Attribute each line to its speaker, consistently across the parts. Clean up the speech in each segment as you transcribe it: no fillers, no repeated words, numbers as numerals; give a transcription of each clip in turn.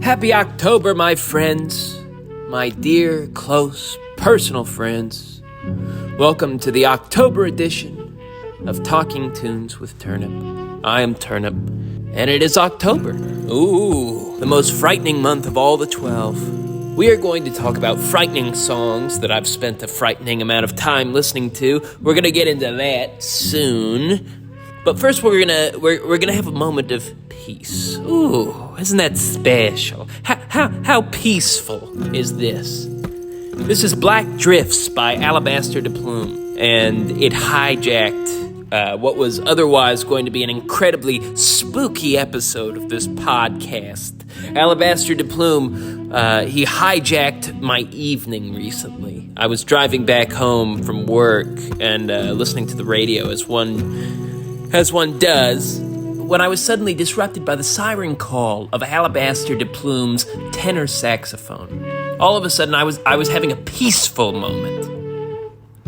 Speaker 1: Happy October, my friends, my dear, close, personal friends. Welcome to the October edition of Talking Tunes with Turnip. I am Turnip, and it is October. Ooh, the most frightening month of all the 12. We are going to talk about frightening songs that I've spent a frightening amount of time listening to. We're gonna get into that soon. But first, we're gonna have a moment of peace. Ooh, isn't that special? How peaceful is this? This is Black Drifts by Alabaster DePlume, and it hijacked what was otherwise going to be an incredibly spooky episode of this podcast. Alabaster DePlume, he hijacked my evening recently. I was driving back home from work and listening to the radio as one does, when I was suddenly disrupted by the siren call of Alabaster DePlume's tenor saxophone. All of a sudden, I was having a peaceful moment.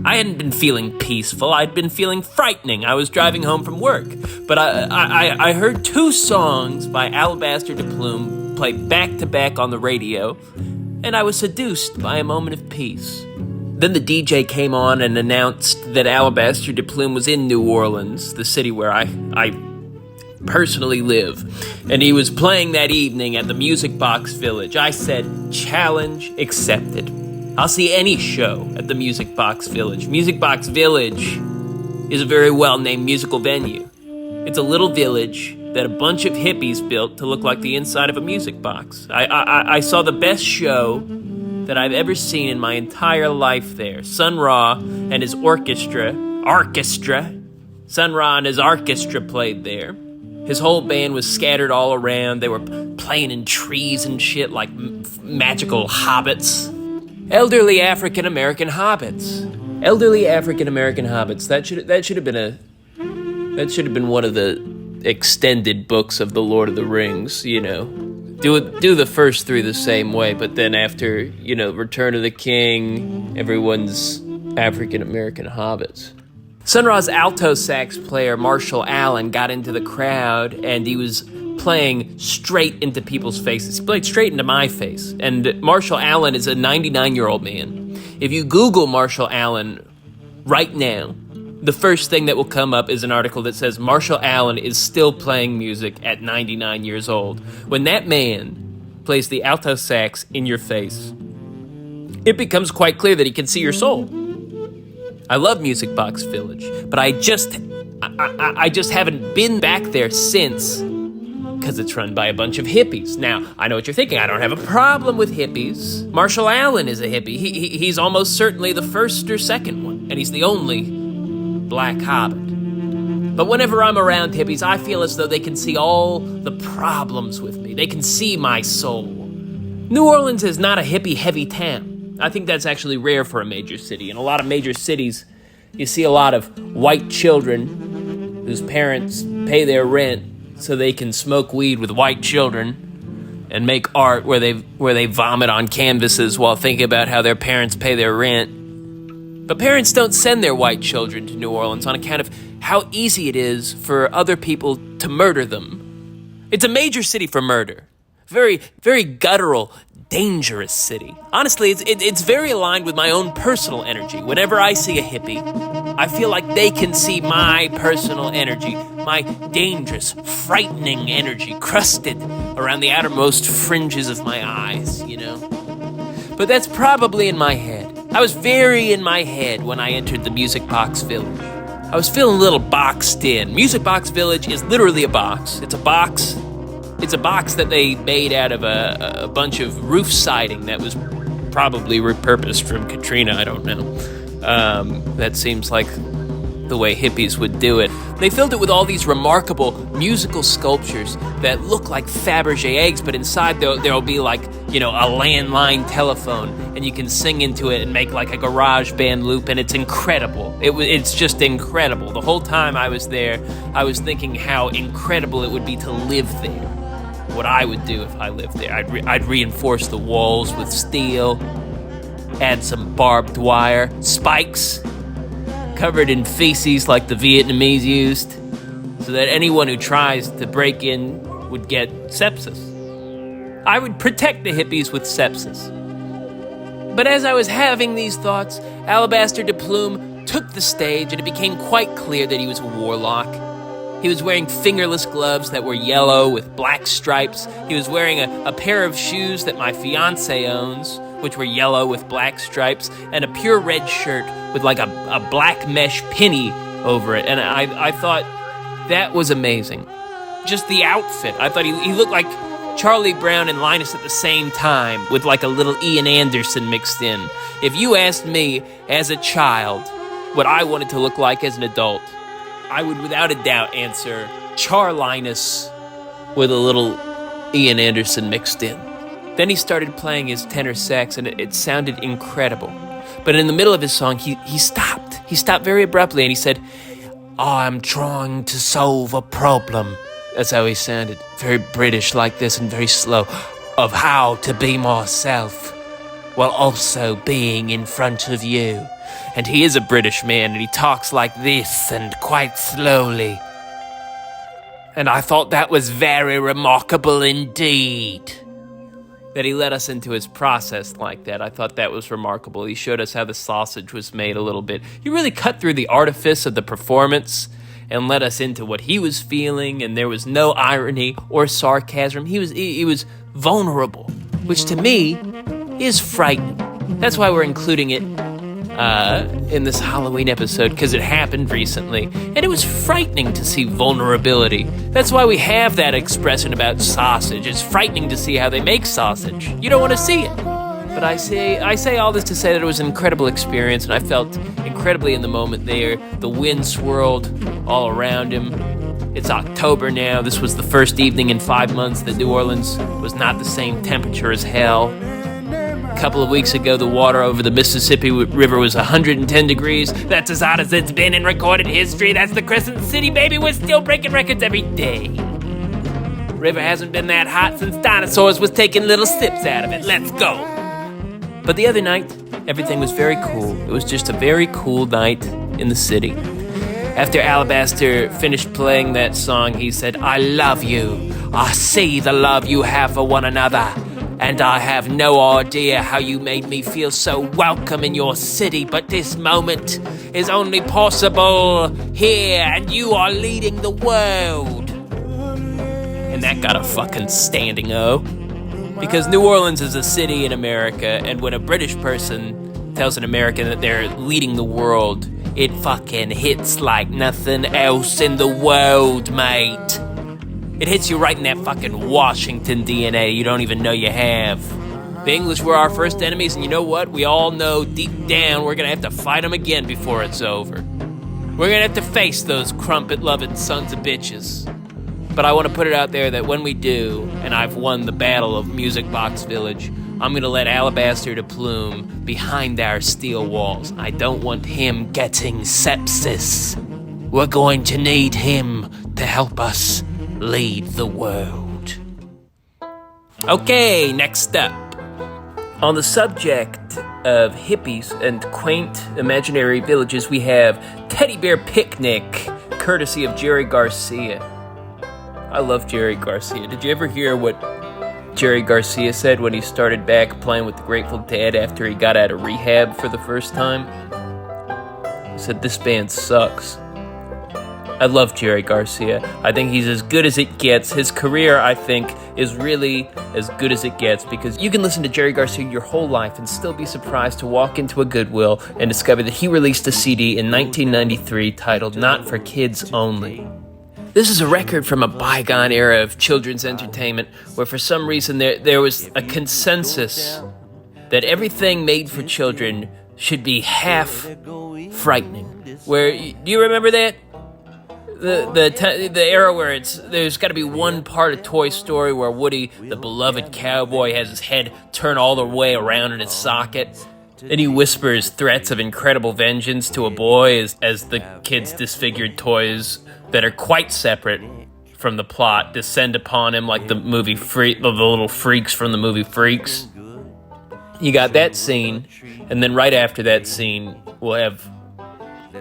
Speaker 1: I hadn't been feeling peaceful, I'd been feeling frightening. I was driving home from work, but I heard two songs by Alabaster DePlume play back-to-back on the radio, and I was seduced by a moment of peace. Then the DJ came on and announced that Alabaster DePlume was in New Orleans, the city where I personally live, and he was playing that evening at the Music Box Village. I said, challenge accepted. I'll see any show at the Music Box Village. Music Box Village is a very well-named musical venue. It's a little village that a bunch of hippies built to look like the inside of a music box. I saw the best show that I've ever seen in my entire life there. Sun Ra and his orchestra. Sun Ra and his orchestra played there. His whole band was scattered all around. They were playing in trees and shit like magical hobbits. Elderly African-American hobbits. That should have been one of the extended books of the Lord of the Rings, you know. Do the first three the same way, but then after, you know, Return of the King, everyone's African-American hobbits. Sun Ra's alto sax player, Marshall Allen, got into the crowd, and he was playing straight into people's faces. He played straight into my face. And Marshall Allen is a 99-year-old man. If you Google Marshall Allen right now, the first thing that will come up is an article that says Marshall Allen is still playing music at 99 years old. When that man plays the alto sax in your face, it becomes quite clear that he can see your soul. I love Music Box Village, but I just haven't been back there since, because it's run by a bunch of hippies. Now, I know what you're thinking. I don't have a problem with hippies. Marshall Allen is a hippie. He's almost certainly the first or second one, and he's the only Black Hobbit. But whenever I'm around hippies, I feel as though they can see all the problems with me. They can see my soul. New Orleans is not a hippie-heavy town. I think that's actually rare for a major city. In a lot of major cities, you see a lot of white children whose parents pay their rent so they can smoke weed with white children and make art where they vomit on canvases while thinking about how their parents pay their rent. But parents don't send their white children to New Orleans on account of how easy it is for other people to murder them. It's a major city for murder. Very, very guttural, dangerous city. Honestly, it's very aligned with my own personal energy. Whenever I see a hippie, I feel like they can see my personal energy, my dangerous, frightening energy crusted around the outermost fringes of my eyes, you know? But that's probably in my head. I was very in my head when I entered the Music Box Village. I was feeling a little boxed in. Music Box Village is literally a box. It's a box that they made out of a bunch of roof siding that was probably repurposed from Katrina, I don't know. That seems like the way hippies would do it. They filled it with all these remarkable musical sculptures that look like Fabergé eggs, but inside there'll be like, you know, a landline telephone, and you can sing into it and make like a garage band loop, and it's incredible. It's just incredible. The whole time I was there, I was thinking how incredible it would be to live there. What I would do if I lived there. I'd reinforce the walls with steel, add some barbed wire, spikes, covered in feces like the Vietnamese used, so that anyone who tries to break in would get sepsis. I would protect the hippies with sepsis. But as I was having these thoughts, Alabaster DePlume took the stage, and it became quite clear that he was a warlock. He was wearing fingerless gloves that were yellow with black stripes. He was wearing a pair of shoes that my fiancé owns, which were yellow with black stripes, and a pure red shirt with like a black mesh pinny over it. And I thought that was amazing. Just the outfit. I thought he looked like Charlie Brown and Linus at the same time, with like a little Ian Anderson mixed in. If you asked me as a child what I wanted to look like as an adult, I would without a doubt answer Linus with a little Ian Anderson mixed in. Then he started playing his tenor sax, and it sounded incredible. But in the middle of his song, he stopped. He stopped very abruptly, and he said, "I'm trying to solve a problem." That's how he sounded. Very British like this, and very slow. "Of how to be myself while also being in front of you." And he is a British man, and he talks like this, and quite slowly. And I thought that was very remarkable indeed, that he let us into his process like that. I thought that was remarkable. He showed us how the sausage was made a little bit. He really cut through the artifice of the performance and let us into what he was feeling, and there was no irony or sarcasm. He was vulnerable, which to me is frightening. That's why we're including it in this Halloween episode, because it happened recently, and it was frightening to see vulnerability. That's why we have that expression about sausage. It's frightening to see how they make sausage. You don't want to see it. But I say all this to say that it was an incredible experience, and I felt incredibly in the moment there. The wind swirled all around him. It's October now. This was the first evening in 5 months that New Orleans was not the same temperature as hell. A couple of weeks ago, the water over the Mississippi River was 110 degrees. That's as hot as it's been in recorded history. That's the Crescent City, baby. We're still breaking records every day. River hasn't been that hot since dinosaurs was taking little sips out of it. Let's go. But the other night, everything was very cool. It was just a very cool night in the city. After Alabaster finished playing that song, he said, "I love you. I see the love you have for one another. And I have no idea how you made me feel so welcome in your city, but this moment is only possible here, and you are leading the world." And that got a fucking standing O. Because New Orleans is a city in America, and when a British person tells an American that they're leading the world, it fucking hits like nothing else in the world, mate. It hits you right in that fucking Washington DNA you don't even know you have. The English were our first enemies, and you know what? We all know deep down we're gonna have to fight them again before it's over. We're gonna have to face those crumpet-loving sons of bitches. But I want to put it out there that when we do, and I've won the battle of Music Box Village, I'm gonna let Alabaster DePlume behind our steel walls. I don't want him getting sepsis. We're going to need him to help us lead the world. Okay, next up. On the subject of hippies and quaint imaginary villages, we have Teddy Bear Picnic, courtesy of Jerry Garcia. I love Jerry Garcia. Did you ever hear what Jerry Garcia said when he started back playing with the Grateful Dead after he got out of rehab for the first time? He said, "This band sucks." I love Jerry Garcia. I think he's as good as it gets. His career, I think, is really as good as it gets, because you can listen to Jerry Garcia your whole life and still be surprised to walk into a Goodwill and discover that he released a CD in 1993 titled Not for Kids Only. This is a record from a bygone era of children's entertainment where for some reason there was a consensus that everything made for children should be half frightening. Where, do you remember that? The era where there's got to be one part of Toy Story where Woody, the beloved cowboy, has his head turned all the way around in its socket, and he whispers threats of incredible vengeance to a boy as the kid's disfigured toys that are quite separate from the plot descend upon him like the movie the little freaks from the movie Freaks. You got that scene, and then right after that scene, we'll have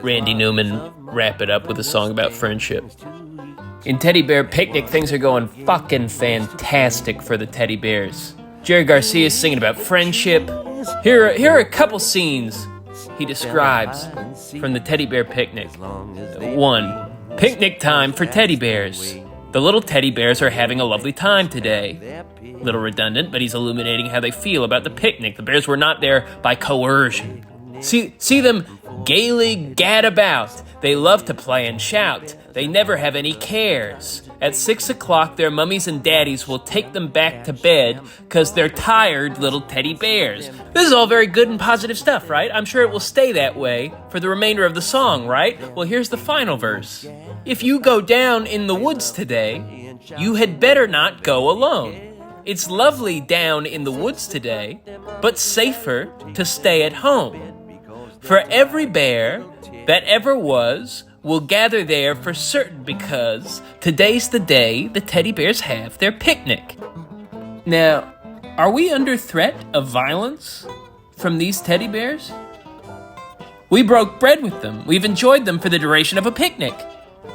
Speaker 1: Randy Newman wrap it up with a song about friendship. In Teddy Bear Picnic, things are going fucking fantastic for the teddy bears. Jerry Garcia is singing about friendship. Here are a couple scenes he describes from the Teddy Bear Picnic. 1. Picnic time for teddy bears. The little teddy bears are having a lovely time today. Little redundant, but he's illuminating how they feel about the picnic. The bears were not there by coercion. See them gaily gad about. They love to play and shout. They never have any cares. At 6 o'clock, their mummies and daddies will take them back to bed because they're tired little teddy bears. This is all very good and positive stuff, right? I'm sure it will stay that way for the remainder of the song, right? Well, here's the final verse. If you go down in the woods today, you had better not go alone. It's lovely down in the woods today, but safer to stay at home. For every bear that ever was will gather there for certain because today's the day the teddy bears have their picnic. Now, are we under threat of violence from these teddy bears? We broke bread with them. We've enjoyed them for the duration of a picnic.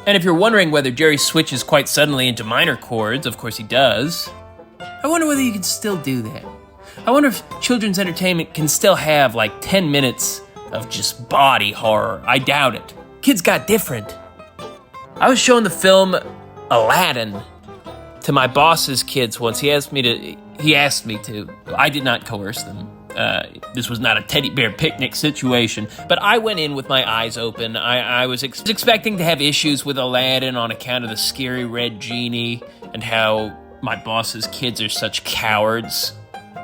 Speaker 1: And if you're wondering whether Jerry switches quite suddenly into minor chords, of course he does. I wonder whether you can still do that. I wonder if children's entertainment can still have like 10 minutes of just body horror. I doubt it. Kids got different. I was showing the film Aladdin to my boss's kids once. He asked me to. I did not coerce them. This was not a teddy bear picnic situation, but I went in with my eyes open. I was expecting to have issues with Aladdin on account of the scary red genie and how my boss's kids are such cowards.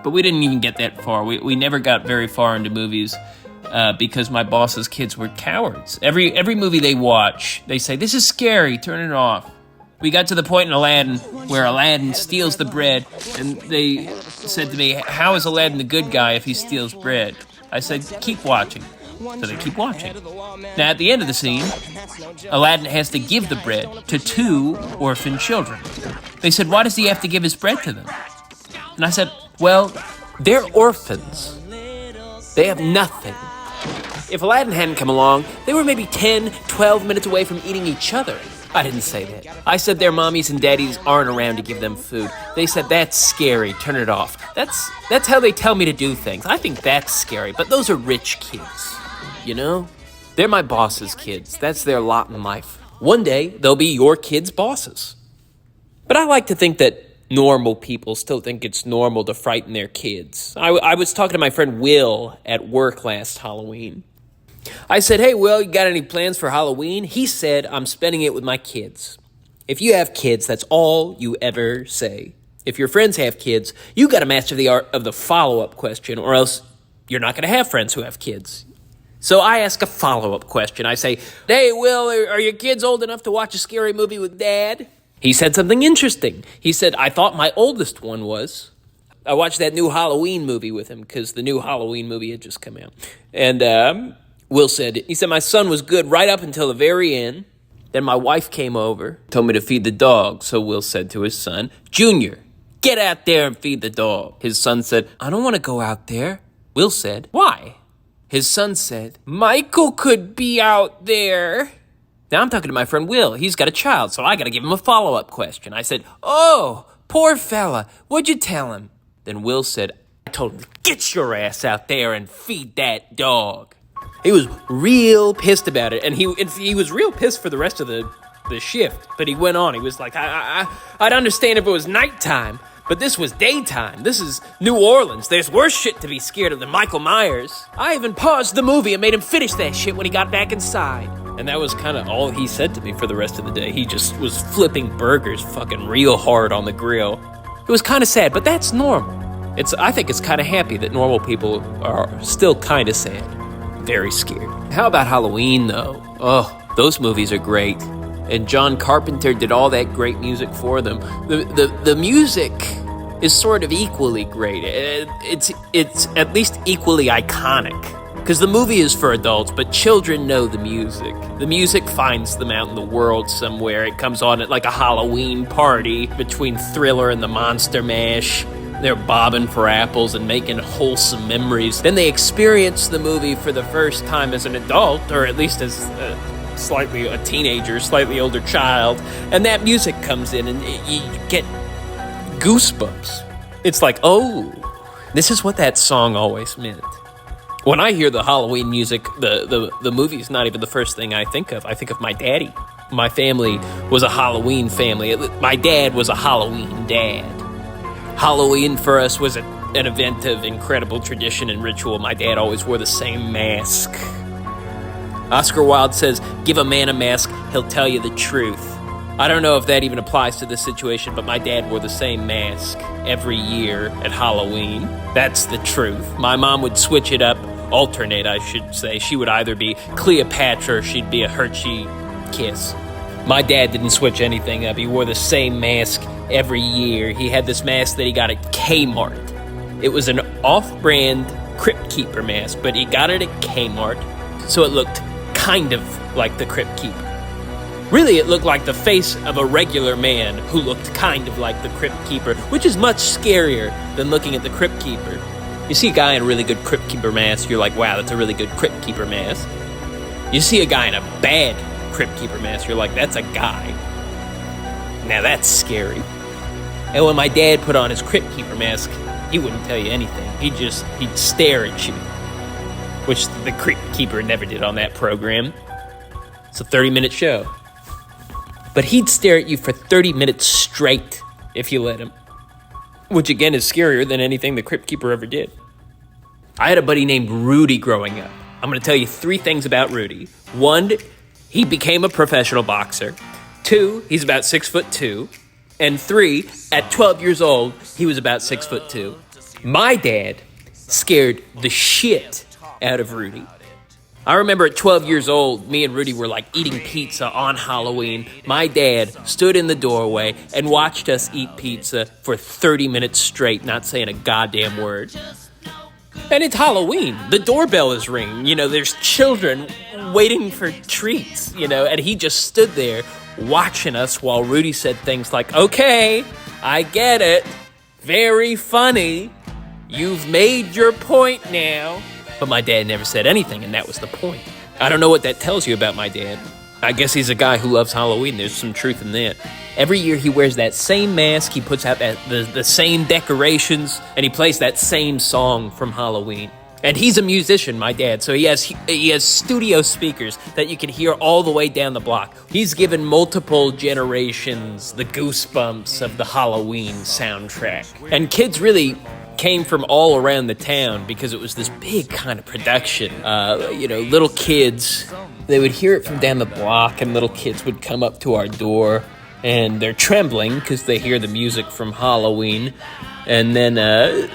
Speaker 1: But we didn't even get that far. We never got very far into movies because my boss's kids were cowards. Every movie they watch, they say, "This is scary, turn it off." We got to the point in Aladdin where Aladdin steals the bread, and they said to me, "How is Aladdin the good guy if he steals bread?" I said, "Keep watching." So they keep watching. Now, at the end of the scene, Aladdin has to give the bread to 2 orphan children. They said, "Why does he have to give his bread to them?" And I said, "Well, they're orphans. They have nothing." If Aladdin hadn't come along, they were maybe 10, 12 minutes away from eating each other. I didn't say that. I said their mommies and daddies aren't around to give them food. They said, "That's scary, turn it off." That's how they tell me to do things. I think that's scary, but those are rich kids, you know? They're my boss's kids. That's their lot in life. One day, they'll be your kids' bosses. But I like to think that normal people still think it's normal to frighten their kids. I was talking to my friend Will at work last Halloween. I said, "Hey, Will, you got any plans for Halloween?" He said, "I'm spending it with my kids." If you have kids, that's all you ever say. If your friends have kids, you got to master the art of the follow-up question, or else you're not going to have friends who have kids. So I ask a follow-up question. I say, "Hey, Will, are your kids old enough to watch a scary movie with Dad?" He said something interesting. He said, "I thought my oldest one was." I watched that new Halloween movie with him because the new Halloween movie had just come out. And Will said, "My son was good right up until the very end. Then my wife came over, told me to feed the dog." So Will said to his son, "Junior, get out there and feed the dog." His son said, "I don't want to go out there." Will said, "Why?" His son said, "Michael could be out there." Now I'm talking to my friend Will. He's got a child, so I got to give him a follow-up question. I said, "Oh, poor fella, what'd you tell him?" Then Will said, "I told him to get your ass out there and feed that dog." He was real pissed about it, and he was real pissed for the rest of the shift. But he went on. He was like, I'd understand if it was nighttime, but this was daytime. This is New Orleans. There's worse shit to be scared of than Michael Myers. I even paused the movie and made him finish that shit when he got back inside. And that was kind of all he said to me for the rest of the day. He just was flipping burgers fucking real hard on the grill. It was kind of sad, but that's normal. I think it's kind of happy that normal people are still kind of sad. Very scared. How about Halloween, though? Oh, those movies are great. And John Carpenter did all that great music for them. The music is sort of equally great. It's at least equally iconic. Because the movie is for adults, but children know the music. The music finds them out in the world somewhere. It comes on at like a Halloween party between Thriller and the Monster Mash. They're bobbing for apples and making wholesome memories. Then they experience the movie for the first time as an adult, or at least as slightly a teenager, slightly older child, and that music comes in and you get goosebumps. It's like, oh, this is what that song always meant. When I hear the Halloween music, the movie is not even the first thing I think of. I think of my daddy. My family was a Halloween family. My dad was a Halloween dad. Halloween for us was an event of incredible tradition and ritual. My dad always wore the same mask. Oscar Wilde says, "Give a man a mask, he'll tell you the truth." I don't know if that even applies to this situation, but my dad wore the same mask every year at Halloween. That's the truth. My mom would switch it up, alternate, I should say. She would either be Cleopatra or she'd be a Hershey Kiss. My dad didn't switch anything up. He wore the same mask every year. He had this mask that he got at Kmart. It was an off-brand Crypt Keeper mask, but he got it at Kmart, so it looked kind of like the Crypt Keeper. Really, it looked like the face of a regular man who looked kind of like the Crypt Keeper, which is much scarier than looking at the Crypt Keeper. You see a guy in a really good Crypt Keeper mask, you're like, wow, that's a really good Crypt Keeper mask. You see a guy in a bad Crypt Keeper mask, you're like, that's a guy. Now that's scary. And when my dad put on his Crypt Keeper mask, he wouldn't tell you anything. He'd stare at you, which the Crypt Keeper never did on that program. It's a 30-minute show. But he'd stare at you for 30 minutes straight if you let him. Which, again, is scarier than anything the Crypt Keeper ever did. I had a buddy named Rudy growing up. I'm going to tell you 3 things about Rudy. 1, he became a professional boxer. 2, he's about 6'2". And 3, at 12 years old, he was about 6'2". My dad scared the shit out of Rudy. I remember at 12 years old, me and Rudy were like eating pizza on Halloween. My dad stood in the doorway and watched us eat pizza for 30 minutes straight, not saying a goddamn word. And it's Halloween. The doorbell is ringing. You know, there's children waiting for treats, you know, and he just stood there watching us while Rudy said things like, "Okay, I get it. Very funny. You've made your point now." But my dad never said anything, and that was the point. I don't know what that tells you about my dad. I guess he's a guy who loves Halloween. There's some truth in that. Every year he wears that same mask, he puts out the same decorations, and he plays that same song from Halloween. And he's a musician, my dad, so he has studio speakers that you can hear all the way down the block. He's given multiple generations the goosebumps of the Halloween soundtrack. And kids really came from all around the town because it was this big kind of production. Little kids, they would hear it from down the block, and little kids would come up to our door, and they're trembling because they hear the music from Halloween. And then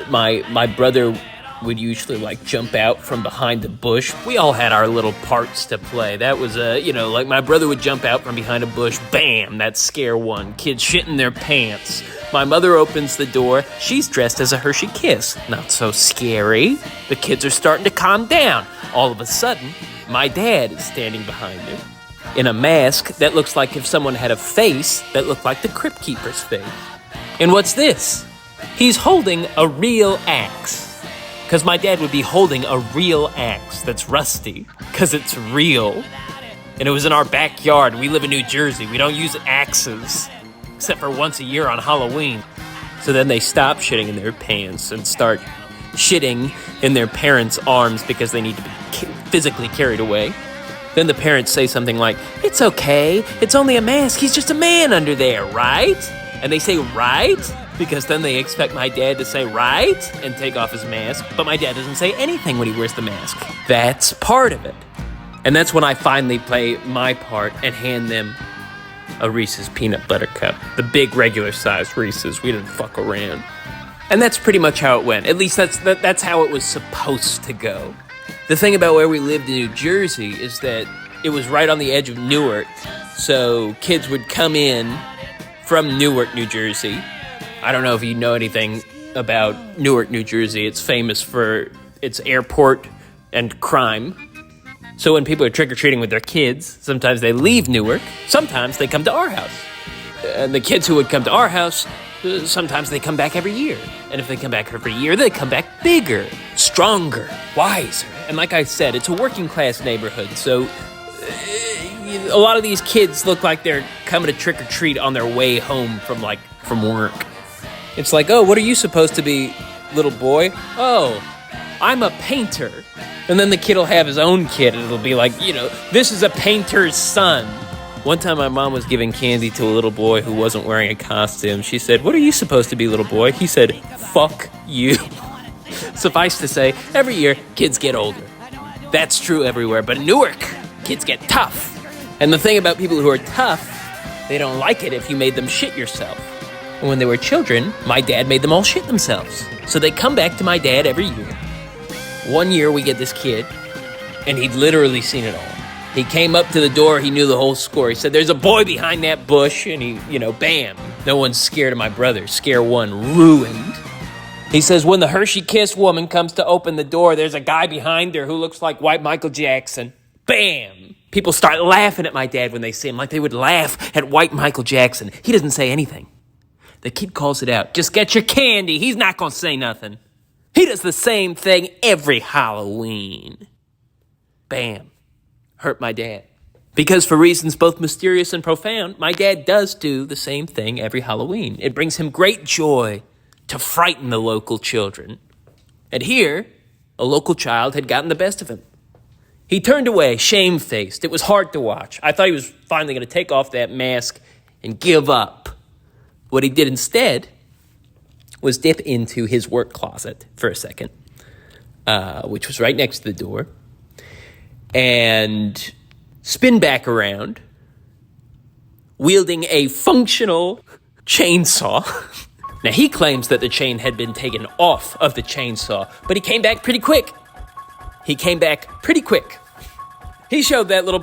Speaker 1: my brother would usually jump out from behind a bush. We all had our little parts to play. That was my brother would jump out from behind a bush, bam, that's scare one. Kids shitting their pants. My mother opens the door. She's dressed as a Hershey Kiss. Not so scary. The kids are starting to calm down. All of a sudden, my dad is standing behind her in a mask that looks like if someone had a face that looked like the Crypt Keeper's face. And what's this? He's holding a real axe. Because my dad would be holding a real axe that's rusty. Because it's real. And it was in our backyard. We live in New Jersey. We don't use axes. Except for once a year on Halloween. So then they stop shitting in their pants and start shitting in their parents' arms because they need to be physically carried away. Then the parents say something like, "It's okay, it's only a mask, he's just a man under there, right?" And they say, "Right?" Because then they expect my dad to say, "Right?" and take off his mask. But my dad doesn't say anything when he wears the mask. That's part of it. And that's when I finally play my part and hand them a Reese's peanut butter cup. The big regular size Reese's. We didn't fuck around. And that's pretty much how it went. At least that's how it was supposed to go. The thing about where we lived in New Jersey is that it was right on the edge of Newark. So kids would come in from Newark, New Jersey. I don't know if you know anything about Newark, New Jersey. It's famous for its airport and crime. So when people are trick-or-treating with their kids, sometimes they leave Newark, sometimes they come to our house. And the kids who would come to our house, sometimes they come back every year. And if they come back every year, they come back bigger, stronger, wiser. And like I said, it's a working-class neighborhood, so a lot of these kids look like they're coming to trick or treat on their way home from work. It's like, oh, what are you supposed to be, little boy? Oh, I'm a painter. And then the kid will have his own kid, and it'll be like, this is a painter's son. One time my mom was giving candy to a little boy who wasn't wearing a costume. She said, what are you supposed to be, little boy? He said, fuck you. Suffice to say, every year, kids get older. That's true everywhere, but in Newark, kids get tough. And the thing about people who are tough, they don't like it if you made them shit yourself. And when they were children, my dad made them all shit themselves. So they come back to my dad every year. One year we get this kid, and he'd literally seen it all. He came up to the door, he knew the whole score. He said, there's a boy behind that bush, and he, bam. No one's scared of my brother. Scare one, ruined. He says, when the Hershey Kiss woman comes to open the door, there's a guy behind her who looks like white Michael Jackson. Bam! People start laughing at my dad when they see him, like they would laugh at white Michael Jackson. He doesn't say anything. The kid calls it out. Just get your candy. He's not going to say nothing. He does the same thing every Halloween. Bam. Hurt my dad. Because for reasons both mysterious and profound, my dad does do the same thing every Halloween. It brings him great joy to frighten the local children. And here, a local child had gotten the best of him. He turned away, shamefaced. It was hard to watch. I thought he was finally going to take off that mask and give up. What he did instead was dip into his work closet for a second, which was right next to the door, and spin back around, wielding a functional chainsaw. Now, he claims that the chain had been taken off of the chainsaw, but he came back pretty quick. He showed that little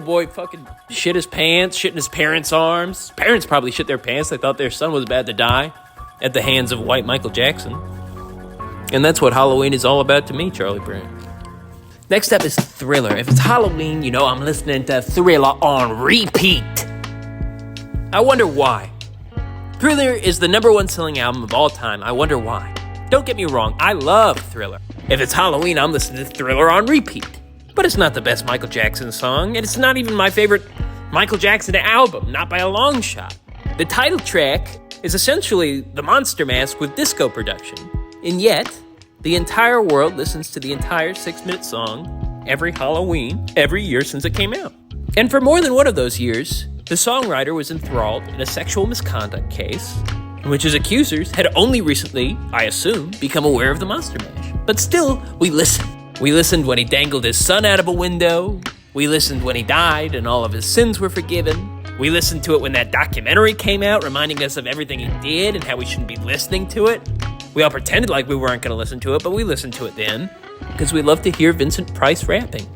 Speaker 1: boy fucking shit his pants, shit in his parents' arms. His parents probably shit their pants. They thought their son was about to die at the hands of white Michael Jackson. And that's what Halloween is all about to me, Charlie Brown. Next up is Thriller. If it's Halloween, I'm listening to Thriller on repeat. I wonder why. Thriller is the #1 selling album of all time. I wonder why. Don't get me wrong, I love Thriller. If it's Halloween, I'm listening to Thriller on repeat. But it's not the best Michael Jackson song, and it's not even my favorite Michael Jackson album, not by a long shot. The title track is essentially the Monster Mash with disco production. And yet, the entire world listens to the entire 6-minute song every Halloween, every year since it came out. And for more than one of those years, the songwriter was enthralled in a sexual misconduct case in which his accusers had only recently, I assume, become aware of the Monster Mash. But still, we listened. We listened when he dangled his son out of a window. We listened when he died and all of his sins were forgiven. We listened to it when that documentary came out, reminding us of everything he did and how we shouldn't be listening to it. We all pretended like we weren't going to listen to it, but we listened to it then, because we love to hear Vincent Price rapping.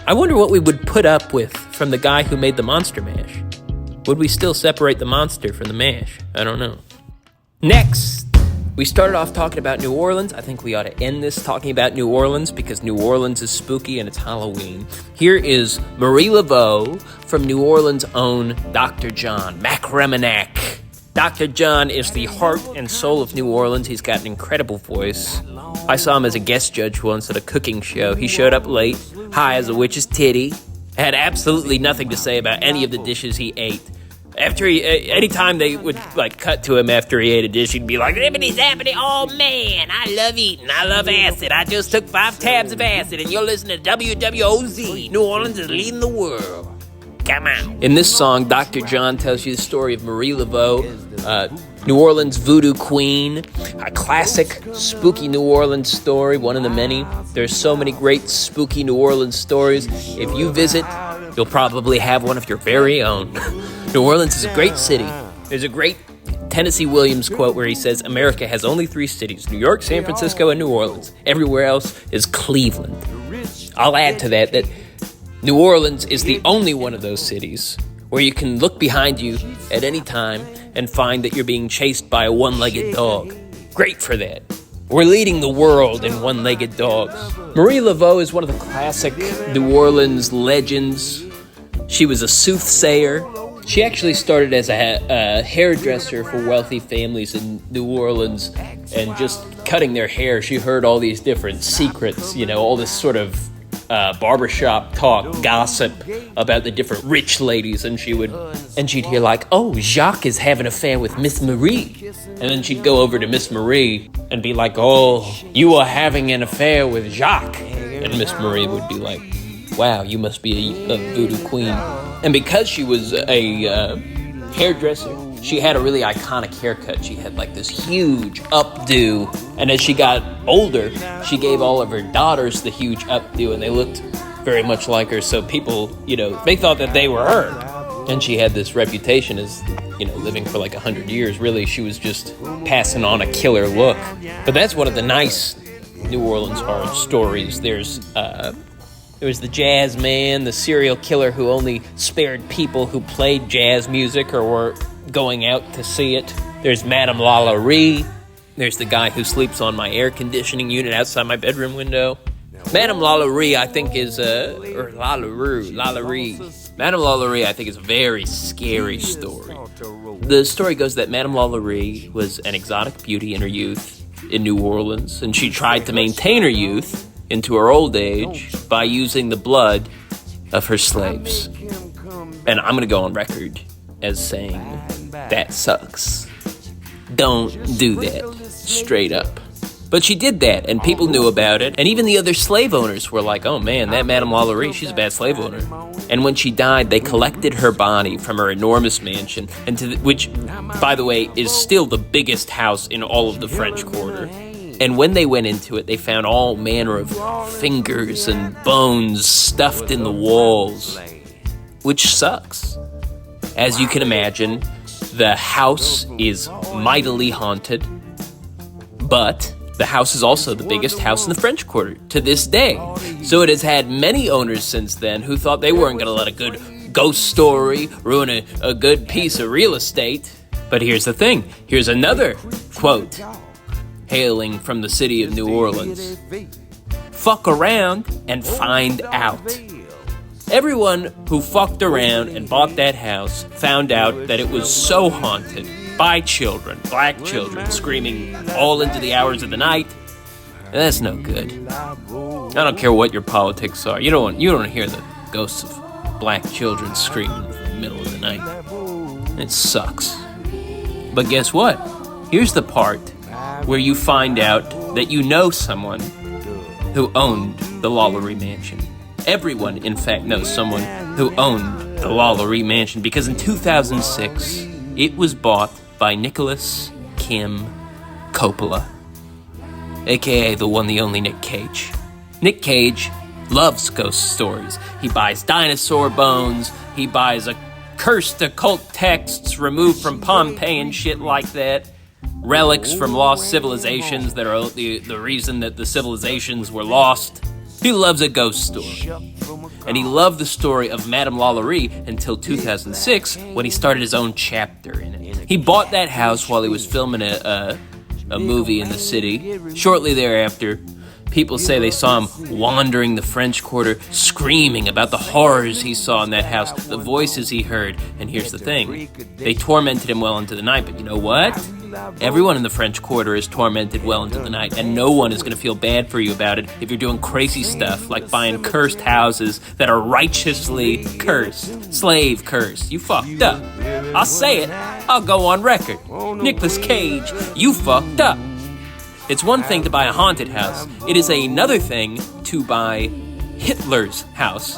Speaker 1: I wonder what we would put up with from the guy who made the Monster Mash. Would we still separate the monster from the mash? I don't know. Next, we started off talking about New Orleans. I think we ought to end this talking about New Orleans because New Orleans is spooky and it's Halloween. Here is Marie Laveau from New Orleans' own Dr. John McReminack. Dr. John is the heart and soul of New Orleans. He's got an incredible voice. I saw him as a guest judge once at a cooking show. He showed up late, high as a witch's titty, had absolutely nothing to say about any of the dishes he ate. Anytime they would cut to him after he ate a dish, he'd be like, "Zippity zappity, oh man, I love eating, I love acid. I just took 5 tabs of acid, and you're listening to WWOZ. New Orleans is leading the world. Come on." In this song, Dr. John tells you the story of Marie Laveau, New Orleans voodoo queen, a classic spooky New Orleans story, one of the many. There's so many great spooky New Orleans stories. If you visit, you'll probably have one of your very own. New Orleans is a great city. There's a great Tennessee Williams quote where he says, "America has only 3 cities, New York, San Francisco, and New Orleans. Everywhere else is Cleveland." I'll add to that New Orleans is the only one of those cities where you can look behind you at any time and find that you're being chased by a one-legged dog. Great for that. We're leading the world in one-legged dogs. Marie Laveau is one of the classic New Orleans legends. She was a soothsayer. She actually started as a hairdresser for wealthy families in New Orleans, and just cutting their hair, she heard all these different secrets, all this sort of barbershop talk, gossip about the different rich ladies, and she'd hear like, oh, Jacques is having an affair with Miss Marie. And then she'd go over to Miss Marie and be like, oh, you are having an affair with Jacques. And Miss Marie would be like, wow, you must be a voodoo queen. And because she was a hairdresser, she had a really iconic haircut. She had like this huge updo. And as she got older, she gave all of her daughters the huge updo, and they looked very much like her. So people, they thought that they were her. And she had this reputation as, living for like 100 years. Really, she was just passing on a killer look. But that's one of the nice New Orleans horror stories. There was the jazz man, the serial killer who only spared people who played jazz music or were going out to see it. There's Madame Lalaurie. There's the guy who sleeps on my air conditioning unit outside my bedroom window. Madame Lalaurie, I think, is or Lalaurie. Madame Lalaurie, I think, is a very scary story. The story goes that Madame Lalaurie was an exotic beauty in her youth in New Orleans, and she tried to maintain her youth into her old age by using the blood of her slaves. And I'm going to go on record as saying that sucks. Don't do that. Straight up. But she did that, and people knew about it, and even the other slave owners were like, oh man, that Madame Lalaurie, she's a bad slave owner. And when she died, they collected her body from her enormous mansion, which, by the way, is still the biggest house in all of the French Quarter. And when they went into it, they found all manner of fingers and bones stuffed in the walls, which sucks. As you can imagine, the house is mightily haunted, but the house is also the biggest house in the French Quarter to this day. So it has had many owners since then who thought they weren't going to let a good ghost story ruin a good piece of real estate. But here's the thing. Here's another quote hailing from the city of New Orleans. Fuck around and find out. Everyone who fucked around and bought that house found out that it was so haunted by children, black children, screaming all into the hours of the night. And that's no good. I don't care what your politics are. You don't want to hear the ghosts of black children screaming in the middle of the night. It sucks. But guess what? Here's the part where you find out that you know someone who owned the Lalaurie Mansion. Everyone, in fact, knows someone who owned the Lalaurie Mansion because in 2006, it was bought by Nicholas Kim Coppola, a.k.a. the one, the only Nick Cage. Nick Cage loves ghost stories. He buys dinosaur bones, he buys cursed occult texts removed from Pompeii and shit like that. Relics from lost civilizations that are the reason that the civilizations were lost. He loves a ghost story. And he loved the story of Madame Lalaurie until 2006 when he started his own chapter in it. He bought that house while he was filming a movie in the city. Shortly thereafter, people say they saw him wandering the French Quarter, screaming about the horrors he saw in that house, the voices he heard. And here's the thing. They tormented him well into the night, but you know what? Everyone in the French Quarter is tormented well into the night, and no one is going to feel bad for you about it if you're doing crazy stuff like buying cursed houses that are righteously cursed, slave cursed. You fucked up. I'll say it. I'll go on record. Nicolas Cage, you fucked up. It's one thing to buy a haunted house. It is another thing to buy Hitler's house.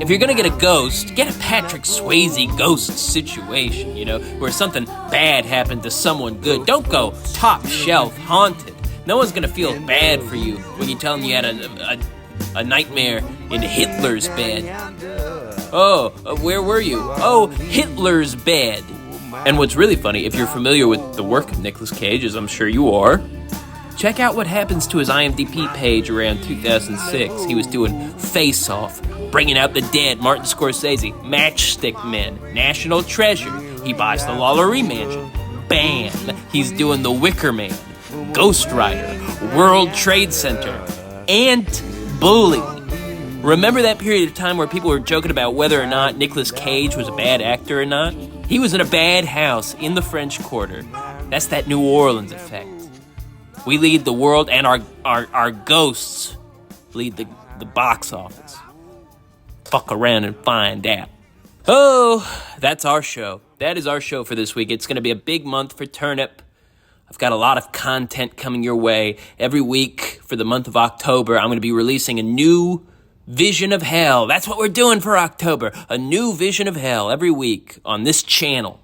Speaker 1: If you're gonna get a ghost, get a Patrick Swayze ghost situation, where something bad happened to someone good. Don't go top shelf haunted. No one's gonna feel bad for you when you tell them you had a nightmare in Hitler's bed. Oh, where were you? Oh, Hitler's bed. And what's really funny, if you're familiar with the work of Nicolas Cage, as I'm sure you are, check out what happens to his IMDb page around 2006. He was doing Face Off, Bringing Out the Dead, Martin Scorsese, Matchstick Men, National Treasure. He buys the Lalaurie Mansion. Bam! He's doing The Wicker Man, Ghost Rider, World Trade Center, Ant Bully. Remember that period of time where people were joking about whether or not Nicolas Cage was a bad actor or not? He was in a bad house in the French Quarter. That's that New Orleans effect. We lead the world, and our ghosts lead the box office. Fuck around and find out. Oh, that's our show. That is our show for this week. It's going to be a big month for Turnip. I've got a lot of content coming your way. Every week for the month of October, I'm going to be releasing a new Vision of Hell. That's what we're doing for October. A new Vision of Hell every week on this channel.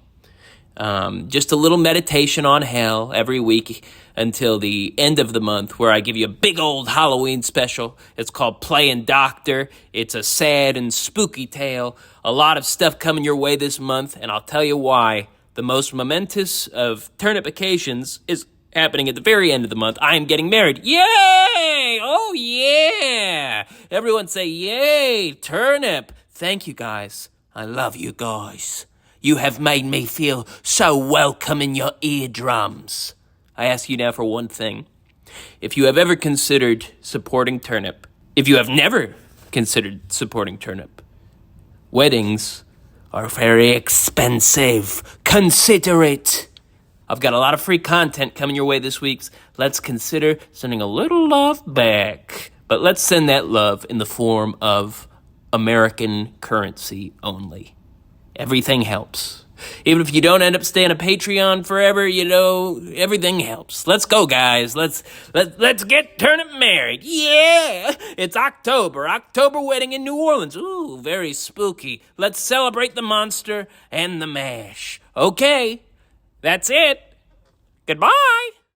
Speaker 1: Just a little meditation on hell every week until the end of the month, where I give you a big old Halloween special. It's called Playing Doctor. It's a sad and spooky tale. A lot of stuff coming your way this month, and I'll tell you why. The most momentous of Turnip occasions is happening at the very end of the month. I am getting married. Yay! Oh, yeah! Everyone say, yay, Turnip. Thank you, guys. I love you guys. You have made me feel so welcome in your eardrums. I ask you now for one thing. If you have ever considered supporting Turnip, if you have never considered supporting Turnip, weddings are very expensive. Consider it. I've got a lot of free content coming your way this week. Let's consider sending a little love back. But let's send that love in the form of American currency only. Everything helps. Even if you don't end up staying a Patreon forever, everything helps. Let's go, guys. Let's get Turnip married. Yeah! It's October wedding in New Orleans. Ooh, very spooky. Let's celebrate the monster and the mash. Okay, that's it. Goodbye.